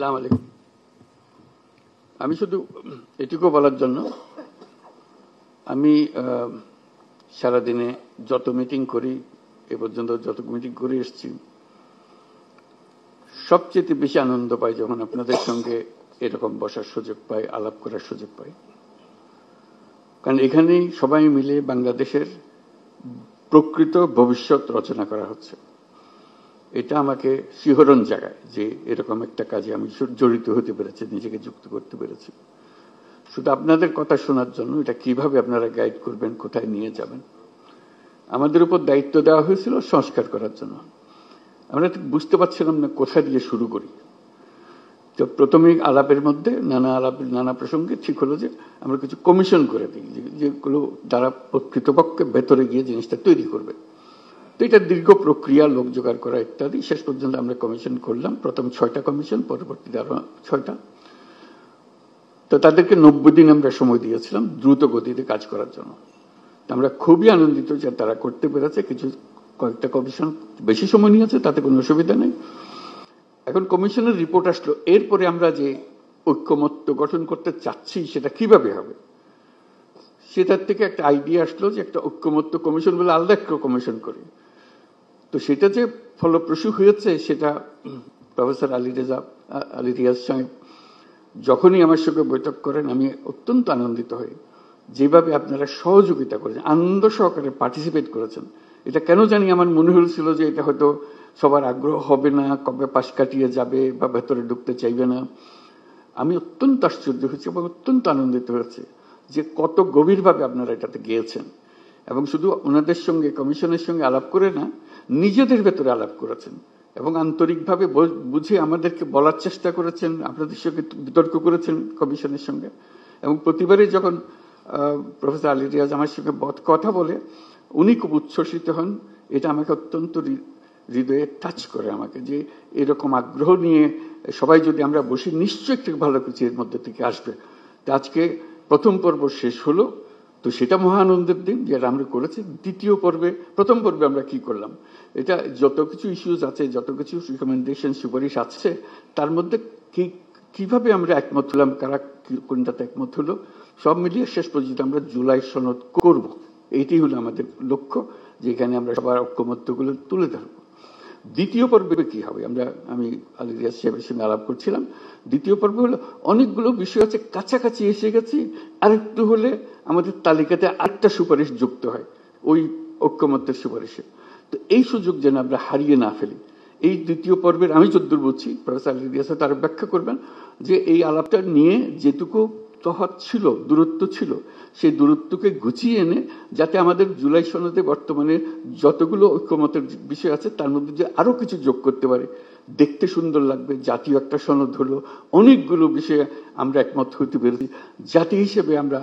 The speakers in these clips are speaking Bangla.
আসসালামু আলাইকুম। আমি শুধু এটুকু বলার জন্য, আমি সারাদিনে যত মিটিং করি, এ পর্যন্ত যত মিটিং করে এসেছি, সবচেয়ে বেশি আনন্দ পাই যখন আপনাদের সঙ্গে এরকম বসার সুযোগ পাই, আলাপ করার সুযোগ পাই। কারণ এখানেই সবাই মিলে বাংলাদেশের প্রকৃত ভবিষ্যৎ রচনা করা হচ্ছে। এটা আমাকে শিহরণ জাগায় যে এরকম একটা কাজে আমি জড়িত হতে পেরেছি, নিজেকে যুক্ত করতে পেরেছি। শুধু আপনাদের কথা শোনার জন্য, এটা কিভাবে আপনারা গাইড করবেন, কোথায় নিয়ে যাবেন। আমাদের উপর দায়িত্ব দেওয়া হয়েছিল সংস্কার করার জন্য। আমরা ঠিক বুঝতে পারছিলাম না কোথা দিয়ে শুরু করি। তো প্রথমেই আলাপের মধ্যে নানা প্রসঙ্গে ঠিক হলো যে আমরা কিছু কমিশন করে দিই, যেগুলো দ্বারা প্রকৃতপক্ষে ভেতরে গিয়ে জিনিসটা তৈরি করবে। তো এটা দীর্ঘ প্রক্রিয়া, লোক জোগাড় করা ইত্যাদি। শেষ পর্যন্ত আমরা কমিশন করলাম, প্রথম 6টা কমিশন, পরবর্তীতে আরো 6টা। তো তাদেরকে 90 দিন আমরা সময় দিয়েছিলাম দ্রুত গতিতে কাজ করার জন্য। আমরা খুবই আনন্দিত যে তারা করতে পেরেছে। কয়েকটা কমিশন বেশি সময় নিয়েছে, তাতে কোনো অসুবিধা নেই। এখন কমিশনের রিপোর্ট আসলো, এরপরে আমরা যে ঐক্যমত্য গঠন করতে চাচ্ছি সেটা কিভাবে হবে, সেটার থেকে একটা আইডিয়া আসলো যে একটা ঐক্যমত্য কমিশন বলে আলাদা একটা কমিশন করি। তো সেটা যে ফলপ্রসূ হয়েছে সেটা প্রফেসর আলী রিয়াজ সাহেব যখনই আমার সঙ্গে বৈঠক করেন, আমি অত্যন্ত আনন্দিত হই যেভাবে আপনারা সহযোগিতা করেছেন, আনন্দ সহকারে পার্টিসিপেট করেছেন। এটা কেন জানি আমার মনে হয়েছিল যে এটা হয়তো সবার আগ্রহ হবে না, কবে পাশ কাটিয়ে যাবে বা ভেতরে ঢুকতে চাইবে না। আমি অত্যন্ত আশ্চর্য হয়েছি এবং অত্যন্ত আনন্দিত হয়েছে যে কত গভীরভাবে আপনারা এটাতে গিয়েছেন। এবং শুধু ওনাদের সঙ্গে, কমিশনের সঙ্গে আলাপ করে না, নিজেদের ভেতরে আলাপ করেছেন এবং আন্তরিকভাবে বুঝে আমাদেরকে বলার চেষ্টা করেছেন, আপনাদের সঙ্গে বিতর্ক করেছেন কমিশনের সঙ্গে। এবং প্রতিবারই যখন প্রফেসর আলী রিয়াজ আমার সঙ্গে কথা বলে, উনি খুব উচ্ছ্বসিত হন। এটা আমাকে অত্যন্ত হৃদয়ে টাচ করে আমাকে, যে এরকম আগ্রহ নিয়ে সবাই যদি আমরা বসি, নিশ্চয়ই একটু ভালো কিছু এর মধ্যে থেকে আসবে। তো আজকে প্রথম পর্ব শেষ হলো, তো সেটা মহানন্দের দিন যেটা আমরা করেছি। দ্বিতীয় পর্বে, প্রথম পর্বে আমরা কি করলাম, এটা যত কিছু ইস্যুজ আছে, যত কিছু রিকমেন্ডেশন, সুপারিশ আছে, তার মধ্যে কিভাবে আমরা একমত হলাম, কারা কোনটাতে একমত হলো, সব মিলিয়ে শেষ পর্যন্ত আমরা জুলাই সনদ করব। এইটি হলো আমাদের লক্ষ্য, যেখানে আমরা সবার ঐক্যমত্যগুলো তুলে ধরব। দ্বিতীয় পর্বে কি হবে, আমি আলী রিয়াজ সাহেবের সঙ্গে আলাপ করছিলাম। দ্বিতীয় পর্বে হলো অনেকগুলো বিষয় আছে, কাছাকাছি এসে গেছি, আরেকটু হলে আমাদের তালিকাতে আরেকটা সুপারিশ যুক্ত হয় ওই ঐক্যমত্যের সুপারিশে। তো এই সুযোগ যেন আমরা হারিয়ে না ফেলি, এই দ্বিতীয় পর্বের আমি যদ্দূর বুঝছি, প্রফেসর আলী রিয়াজ তার ব্যাখ্যা করবেন যে এই আলাপটা নিয়ে যেটুকু তফাৎ ছিল, দূরত্ব ছিল, সেই দূরত্বকে গুছিয়ে এনে যাতে আমাদের জুলাই সনদে বর্তমানে যতগুলো ঐক্যমতের বিষয় আছে তার মধ্যে যে আরো কিছু যোগ করতে পারে, দেখতে সুন্দর লাগবে, জাতীয় একটা সনদ হলো, অনেকগুলো বিষয়ে আমরা একমত হতে পেরেছি, জাতি হিসেবে আমরা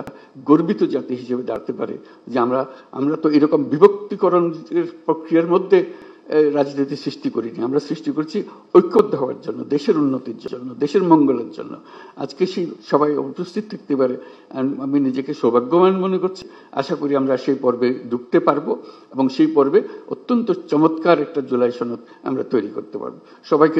গর্বিত জাতি হিসেবে দাঁড়াতে পারে যে আমরা তো এরকম বিভক্তিকরণের প্রক্রিয়ার মধ্যে রাজনীতি সৃষ্টি করিনি। আমরা সৃষ্টি করছি ঐক্যবদ্ধ হওয়ার জন্য, দেশের উন্নতির জন্য, দেশের মঙ্গলের জন্য। আজকে সেই সবাই উপস্থিত থাকতে পারে, আমি নিজেকে সৌভাগ্যবান মনে করছি। আশা করি আমরা সেই পর্বে ঢুকতে পারবো এবং সেই পর্বে অত্যন্ত চমৎকার একটা জুলাই সনদ আমরা তৈরি করতে পারবো। সবাইকে